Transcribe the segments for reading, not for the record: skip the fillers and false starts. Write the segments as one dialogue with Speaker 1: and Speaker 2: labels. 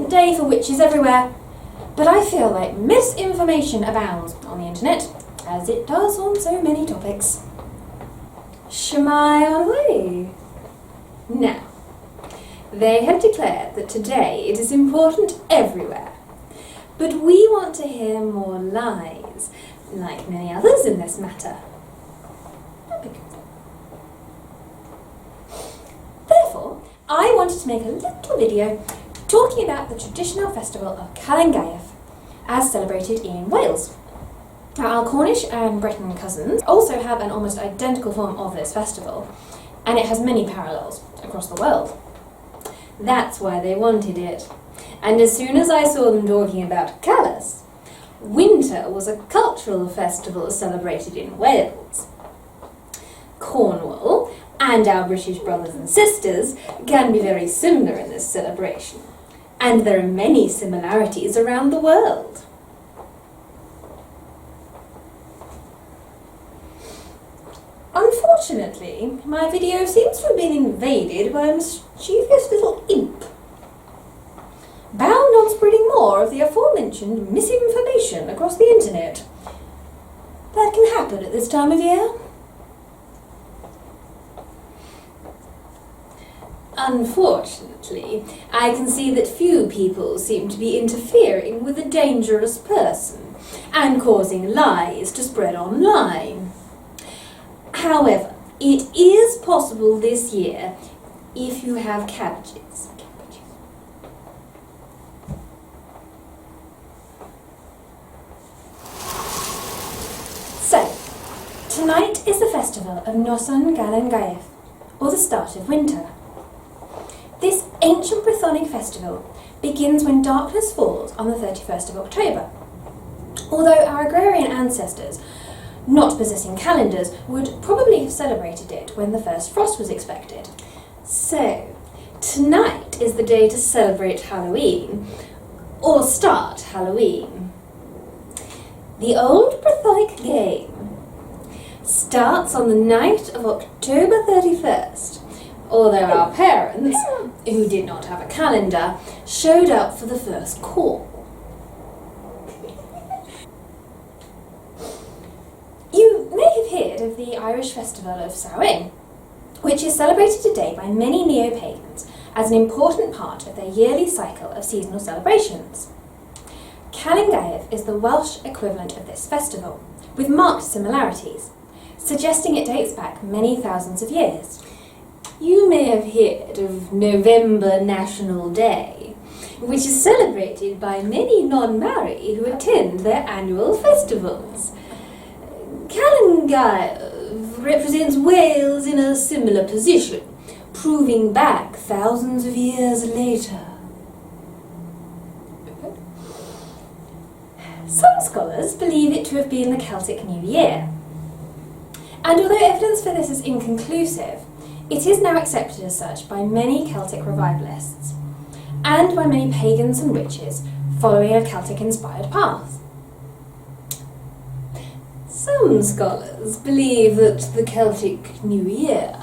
Speaker 1: important day for witches everywhere, but I feel like misinformation abounds on the internet, as it does on so many topics. Shemai on way. Now, they have declared that today it is important everywhere, but we want to hear more lies, like many others in this matter. Therefore, I wanted to make a little video talking about the traditional festival of Calan Gaeaf, as celebrated in Wales. Now, our Cornish and Breton cousins also have an almost identical form of this festival, and it has many parallels across the world. That's why they wanted it. And as soon as I saw them talking about Calas, winter was a cultural festival celebrated in Wales. Cornwall and our British brothers and sisters can be very similar in this celebration, and there are many similarities around the world. Unfortunately, my video seems to have been invaded by a mischievous little imp, bound on spreading more of the aforementioned misinformation across the internet. That can happen at this time of year. Unfortunately, I can see that few people seem to be interfering with a dangerous person and causing lies to spread online. However, it is possible this year if you have cabbages. So, tonight is the festival of Noson Calan Gaeaf, or the start of winter. This ancient Brythonic festival begins when darkness falls on the 31st of October, although our agrarian ancestors, not possessing calendars, would probably have celebrated it when the first frost was expected. So, tonight is the day to celebrate Halloween, or start Halloween. The old Brythonic game starts on the night of October 31st, although our parents, who did not have a calendar, showed up for the first call. You may have heard of the Irish festival of Samhain, which is celebrated today by many neo-pagans as an important part of their yearly cycle of seasonal celebrations. Calan Gaeaf is the Welsh equivalent of this festival, with marked similarities, suggesting it dates back many thousands of years. You may have heard of November National Day, which is celebrated by many non-Māori who attend their annual festivals. Calan Gaeaf represents Wales in a similar position, proving back thousands of years later. Some scholars believe it to have been the Celtic New Year, and although evidence for this is inconclusive, it is now accepted as such by many Celtic revivalists, and by many pagans and witches following a Celtic-inspired path. Some scholars believe that the Celtic New Year,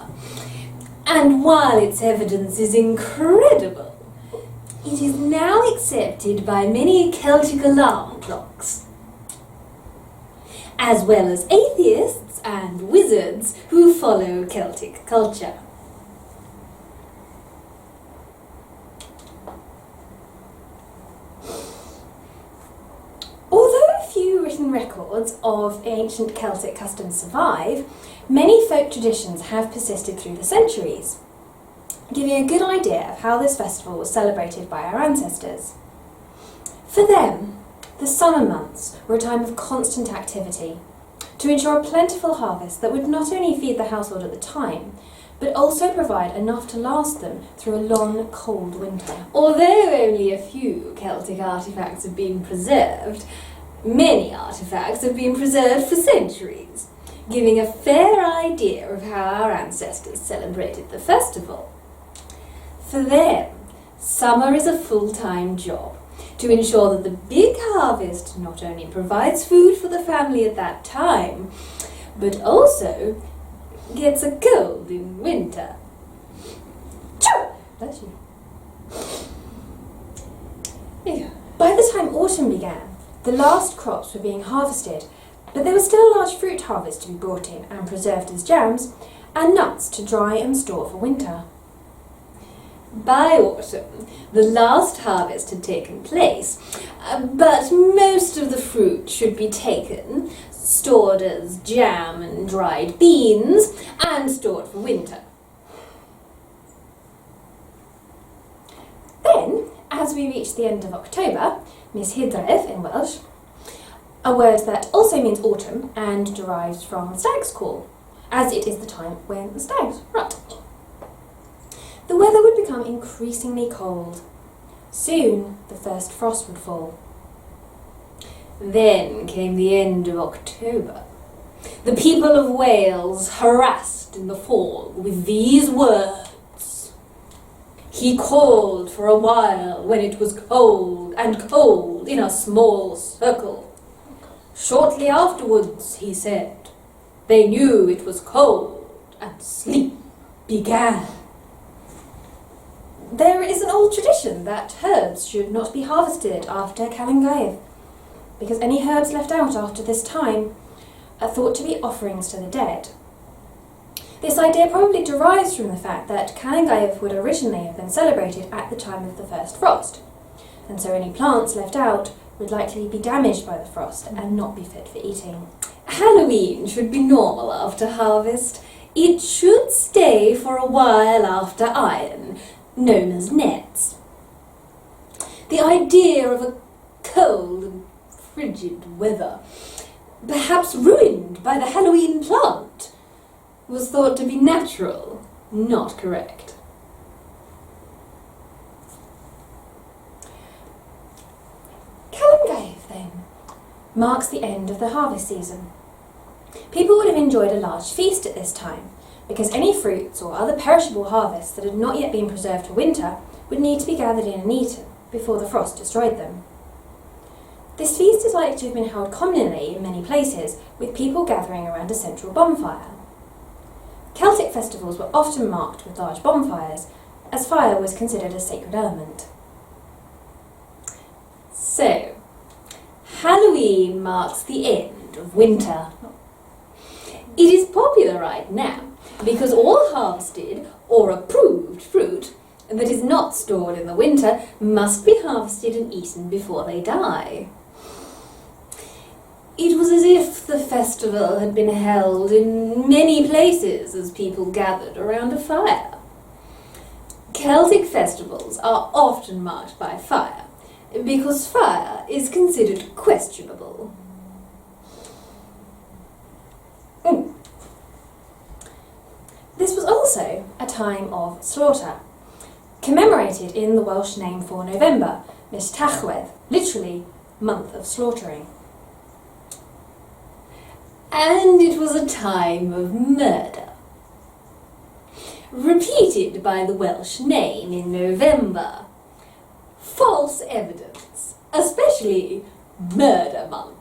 Speaker 1: and while its evidence is incredible, it is now accepted by many Celtic alarm clocks, as well as atheists and wizards who follow Celtic culture. Although a few written records of ancient Celtic customs survive, many folk traditions have persisted through the centuries, giving a good idea of how this festival was celebrated by our ancestors. For them, the summer months were a time of constant activity, to ensure a plentiful harvest that would not only feed the household at the time, but also provide enough to last them through a long, cold winter. Although only a few Celtic artefacts have been preserved, many artefacts have been preserved for centuries, giving a fair idea of how our ancestors celebrated the festival. For them, summer is a full-time job, to ensure that the big harvest not only provides food for the family at that time, but also gets a cold in winter. Bless you. By the time autumn began, the last crops were being harvested, but there was still a large fruit harvest to be brought in and preserved as jams, and nuts to dry and store for winter.
Speaker 2: By autumn, the last harvest had taken place, but most of the fruit should be taken, stored as jam and dried beans, and stored for winter.
Speaker 1: Then, as we reached the end of October, Mishidref in Welsh, a word that also means autumn and derives from stag's call, as it is the time when the stags rut. The weather would become increasingly cold. Soon, the first frost would fall.
Speaker 2: Then came the end of October. The people of Wales harassed in the fall with these words. He called for a while when it was cold, and cold in a small circle. Shortly afterwards, he said, they knew it was cold, and sleep began.
Speaker 1: There is an old tradition that herbs should not be harvested after Calan Gaeaf, because any herbs left out after this time are thought to be offerings to the dead. This idea probably derives from the fact that Calan Gaeaf would originally have been celebrated at the time of the first frost, and so any plants left out would likely be damaged by the frost and not be fit for eating.
Speaker 2: Halloween should be normal after harvest. It should stay for a while after iron, known as nets. The idea of a cold and frigid weather, perhaps ruined by the Halloween plant, was thought to be natural, not correct.
Speaker 1: Calan Gaeaf, then, marks the end of the harvest season. People would have enjoyed a large feast at this time, because any fruits or other perishable harvests that had not yet been preserved for winter would need to be gathered in and eaten before the frost destroyed them. This feast is likely to have been held communally in many places, with people gathering around a central bonfire. Celtic festivals were often marked with large bonfires, as fire was considered a sacred element.
Speaker 2: So, Halloween marks the end of winter. It is popular right now because all harvested or approved fruit that is not stored in the winter must be harvested and eaten before they die. It was as if the festival had been held in many places as people gathered around a fire. Celtic festivals are often marked by fire because fire is considered questionable.
Speaker 1: This was also a time of slaughter, commemorated in the Welsh name for November, Mis Tachwedd, literally month of slaughtering.
Speaker 2: And it was a time of murder, repeated by the Welsh name in November. False evidence, especially Murder Month.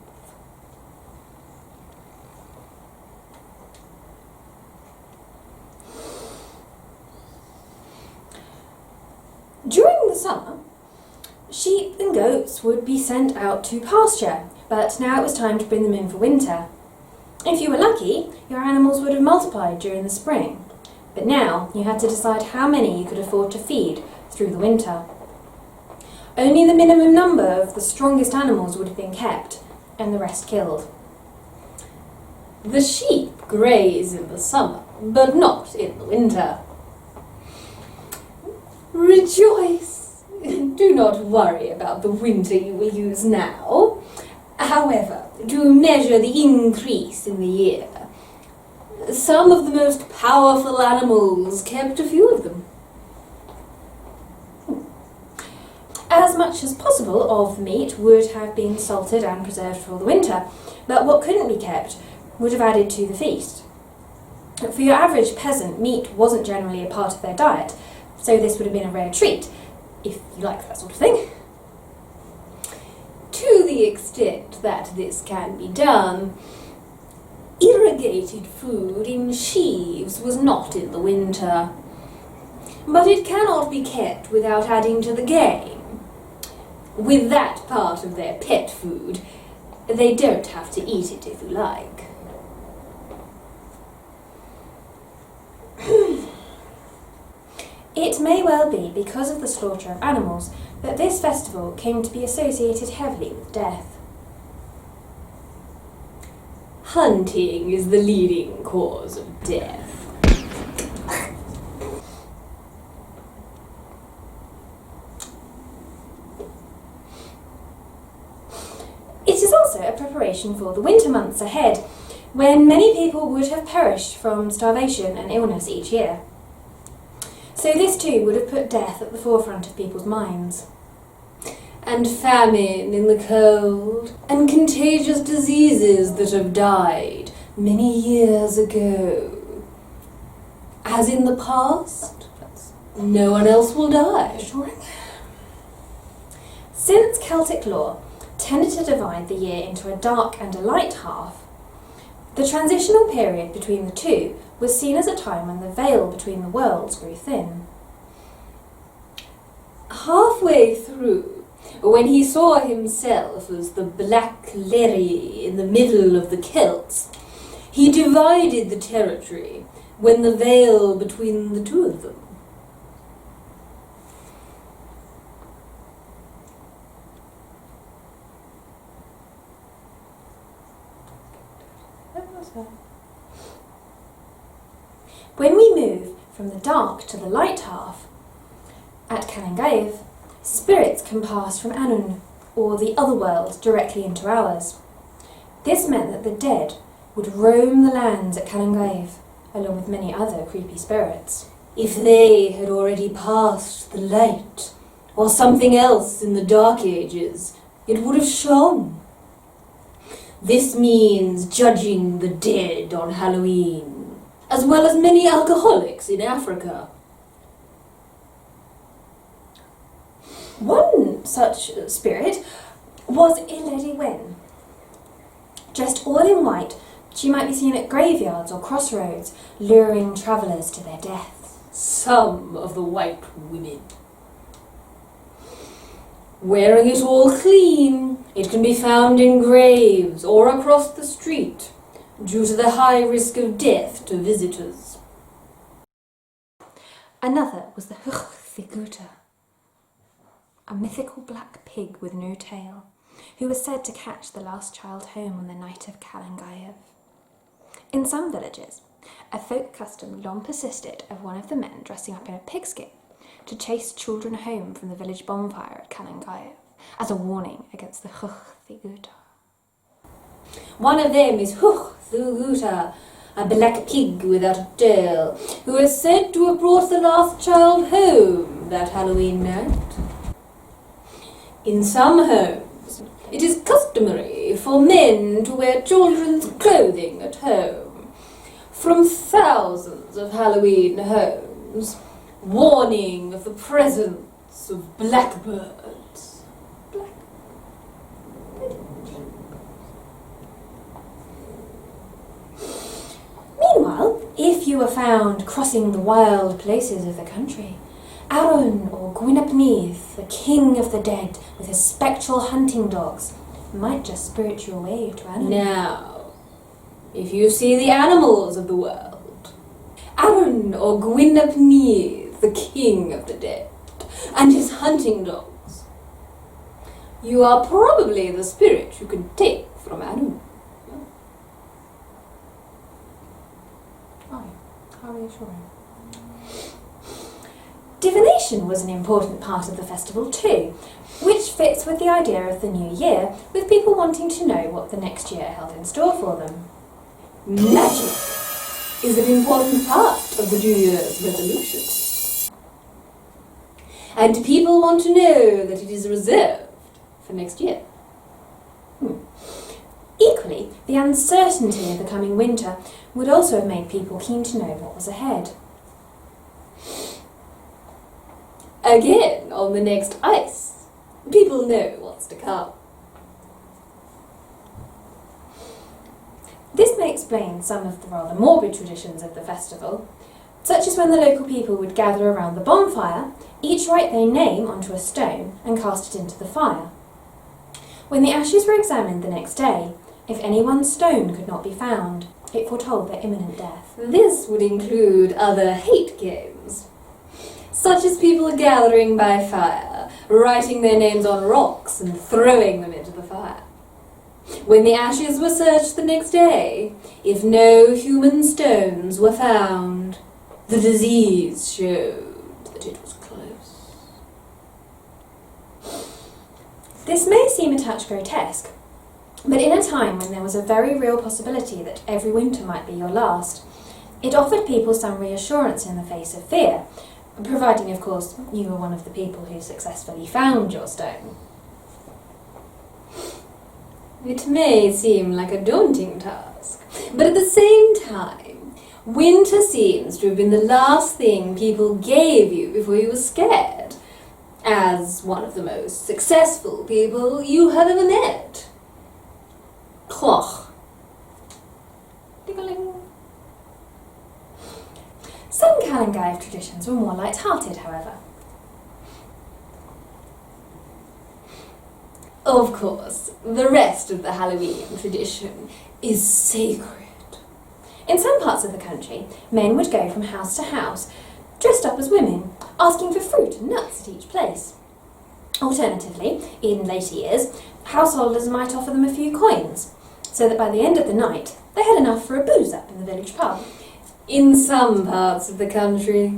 Speaker 1: During the summer, sheep and goats would be sent out to pasture, but now it was time to bring them in for winter. If you were lucky, your animals would have multiplied during the spring, but now you had to decide how many you could afford to feed through the winter. Only the minimum number of the strongest animals would have been kept, and the rest killed.
Speaker 2: The sheep graze in the summer, but not in the winter. Rejoice! Do not worry about the winter you will use now. However, to measure the increase in the year, some of the most powerful animals kept a few of them.
Speaker 1: As much as possible of the meat would have been salted and preserved for the winter, but what couldn't be kept would have added to the feast. For your average peasant, meat wasn't generally a part of their diet, so this would have been a rare treat, if you like that sort of thing.
Speaker 2: To the extent that this can be done, irrigated food in sheaves was not in the winter, but it cannot be kept without adding to the game. with that part of their pet food. They don't have to eat it if you like.
Speaker 1: It may well be because of the slaughter of animals that this festival came to be associated heavily with death.
Speaker 2: Hunting is the leading cause of death.
Speaker 1: It is also a preparation for the winter months ahead, when many people would have perished from starvation and illness each year. So this too would have put death at the forefront of people's minds.
Speaker 2: And famine in the cold, and contagious diseases that have died many years ago. As in the past, no one else will die.
Speaker 1: Since Celtic law tended to divide the year into a dark and a light half, the transitional period between the two was seen as a time when the veil between the worlds grew thin.
Speaker 2: Halfway through, when he saw himself as the Black Lerry in the middle of the Celts, he divided the territory when the veil between the two of them.
Speaker 1: When we move from the dark to the light half, at Calan Gaeaf, spirits can pass from Annwn, or the other world, directly into ours. This meant that the dead would roam the lands at Calan Gaeaf, along with many other creepy spirits.
Speaker 2: If they had already passed the light, or something else in the Dark Ages, it would have shone. This means judging the dead on Halloween, as well as many alcoholics in Africa.
Speaker 1: One such spirit was Elene Wen. Dressed all in white, she might be seen at graveyards or crossroads, luring travellers to their deaths.
Speaker 2: Some of the white women. Wearing it all clean, it can be found in graves or across the street, due to the high risk of death to visitors.
Speaker 1: Another was the Hulki, a mythical black pig with no tail, who was said to catch the last child home on the night of Calan Gaeaf. In some villages, a folk custom long persisted of one of the men dressing up in a pigskin to chase children home from the village bonfire at Calan Gaeaf, as a warning against the Hulki.
Speaker 2: One of them is Hulki, a black pig without a tail, who is said to have brought the last child home that Halloween night. In some homes, it is customary for men to wear children's clothing at home. From thousands of Halloween homes, warning of the presence of blackbirds.
Speaker 1: Meanwhile, if you were found crossing the wild places of the country, Aaron or Gwynapneith, the king of the dead with his spectral hunting dogs, might just spirit you away to Annwn.
Speaker 2: Now, if you see the animals of the world, Aaron or Gwynapneith, the king of the dead, and his hunting dogs, you are probably the spirit you can take from Annwn.
Speaker 1: Oh, how reassuring. Divination was an important part of the festival too, which fits with the idea of the new year, with people wanting to know what the next year held in store for them.
Speaker 2: Magic is an important part of the New Year's resolution. And people want to know that it is reserved for next year.
Speaker 1: Equally, the uncertainty of the coming winter would also have made people keen to know what was ahead.
Speaker 2: Again, on the next ice, people know what's to come.
Speaker 1: This may explain some of the rather morbid traditions of the festival. such as when the local people would gather around the bonfire, each write their name onto a stone and cast it into the fire. When the ashes were examined the next day, if any one stone could not be found, it foretold their imminent death.
Speaker 2: This would include other hate games, such as people gathering by fire, writing their names on rocks and throwing them into the fire. When the ashes were searched the next day, if no human stones were found, the disease showed that it was close.
Speaker 1: This may seem a touch grotesque, but in a time when there was a very real possibility that every winter might be your last, it offered people some reassurance in the face of fear, providing, of course, you were one of the people who successfully found your stone.
Speaker 2: It may seem like a daunting task, but at the same time, winter seems to have been the last thing people gave you before you were scared, as one of the most successful people you have ever met. Cloch.
Speaker 1: Ding-a-ling. Some Calan Gaeaf traditions were more light-hearted, however.
Speaker 2: Of course, the rest of the Halloween tradition is sacred.
Speaker 1: In some parts of the country, men would go from house to house, dressed up as women, asking for fruit and nuts at each place. Alternatively, in later years, householders might offer them a few coins, so that by the end of the night, they had enough for a booze-up in the village pub.
Speaker 2: In some parts of the country,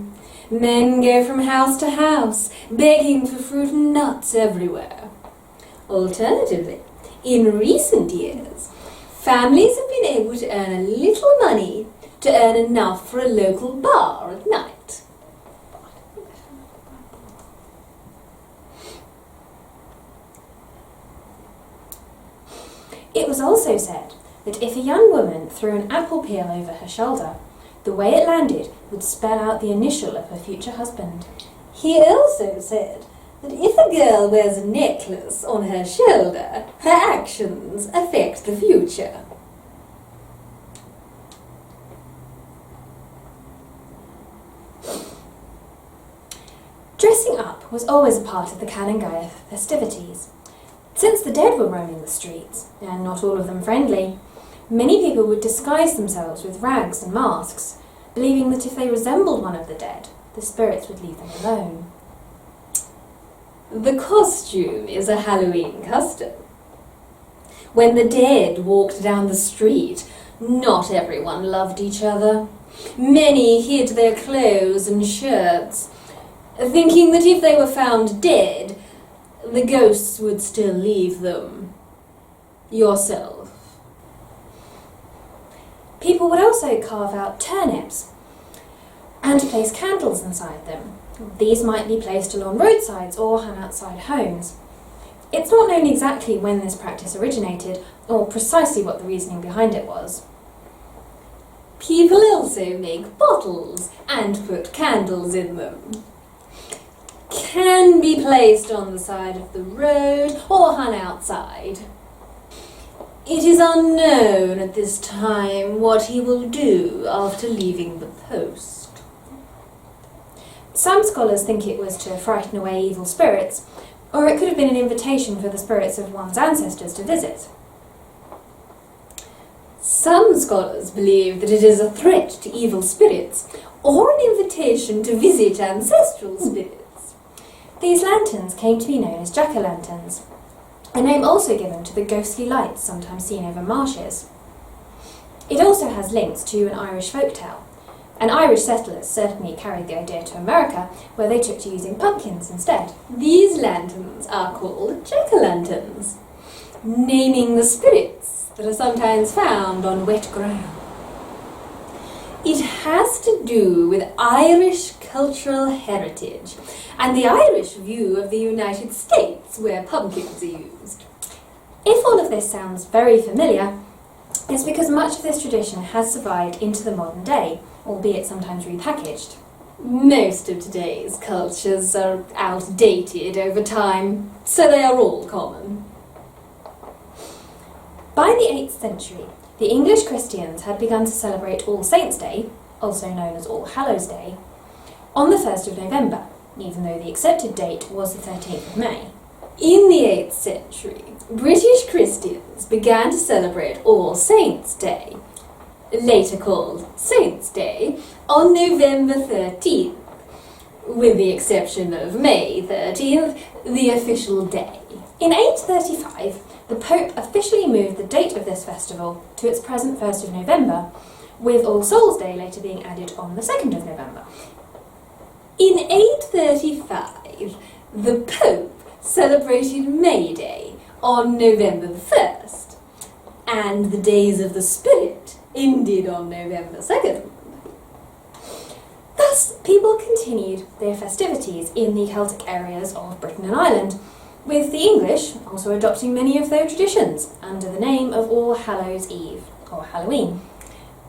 Speaker 2: men go from house to house, begging for fruit and nuts everywhere. Alternatively, in recent years, families have been able to earn a little money to earn enough for a local bar at night.
Speaker 1: It was also said that if a young woman threw an apple peel over her shoulder, the way it landed would spell out the initial of her future husband.
Speaker 2: He also said that if a girl wears a necklace on her shoulder, her actions affect the future.
Speaker 1: Dressing up was always a part of the Calan Gaeaf festivities. Since the dead were roaming the streets, and not all of them friendly, many people would disguise themselves with rags and masks, believing that if they resembled one of the dead, the spirits would leave them alone.
Speaker 2: The costume is a Halloween custom. When the dead walked down the street, not everyone loved each other. Many hid their clothes and shirts, thinking that if they were found dead, the ghosts would still leave them. Yourself.
Speaker 1: People would also carve out turnips and place candles inside them. These might be placed along roadsides or hung outside homes. It's not known exactly when this practice originated or precisely what the reasoning behind it was.
Speaker 2: People also make bottles and put candles in them. Can be placed on the side of the road or hung outside. It is unknown at this time what he will do after leaving the post.
Speaker 1: Some scholars think it was to frighten away evil spirits, or it could have been an invitation for the spirits of one's ancestors to visit.
Speaker 2: Some scholars believe that it is a threat to evil spirits, or an invitation to visit ancestral spirits.
Speaker 1: These lanterns came to be known as jack-o'-lanterns, a name also given to the ghostly lights sometimes seen over marshes. It also has links to an Irish folktale, and Irish settlers certainly carried the idea to America, where they took to using pumpkins instead.
Speaker 2: These lanterns are called jack-o'-lanterns, naming the spirits that are sometimes found on wet ground. It has to do with Irish cultural heritage and the Irish view of the United States, where pumpkins are used.
Speaker 1: If all of this sounds very familiar, it's because much of this tradition has survived into the modern day, albeit sometimes repackaged.
Speaker 2: Most of today's cultures are outdated over time, so they are all common.
Speaker 1: By the 8th century, the English Christians had begun to celebrate All Saints' Day, also known as All Hallows Day, on the 1st of November, even though the accepted date was the 13th of May.
Speaker 2: In the 8th century, British Christians began to celebrate All Saints' Day, later called Saints' Day, on November 13th, with the exception of May 13th, the official day.
Speaker 1: In 835, the Pope officially moved the date of this festival to its present 1st of November, with All Souls' Day later being added on the 2nd of November.
Speaker 2: In 835, the Pope celebrated May Day on November the 1st, and the Days of the Spirit ended on November 2nd.
Speaker 1: Thus, people continued their festivities in the Celtic areas of Britain and Ireland, with the English also adopting many of their traditions under the name of All Hallows Eve, or Halloween.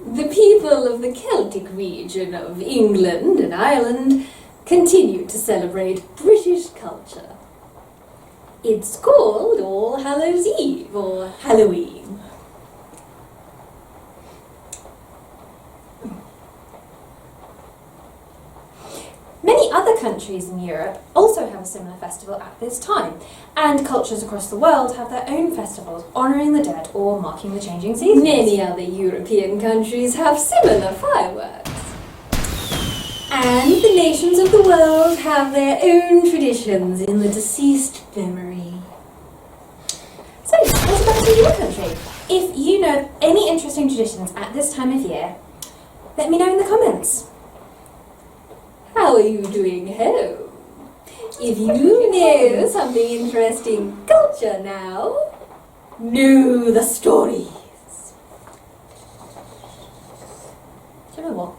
Speaker 2: The people of the Celtic region of England and Ireland continued to celebrate British culture. It's called All Hallows Eve, or Halloween.
Speaker 1: Many other countries in Europe also have a similar festival at this time, and cultures across the world have their own festivals honouring the dead or marking the changing seasons.
Speaker 2: Many other European countries have similar fireworks. And the nations of the world have their own traditions in the deceased memory.
Speaker 1: So, what about in your country? If you know of any interesting traditions at this time of year, let me know in the comments.
Speaker 2: How are you doing home? If you know something interesting culture now, know the stories.
Speaker 1: Do you know what?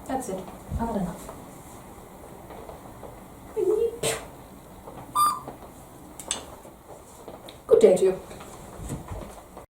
Speaker 1: That's it. I've had enough.
Speaker 2: Good day to you.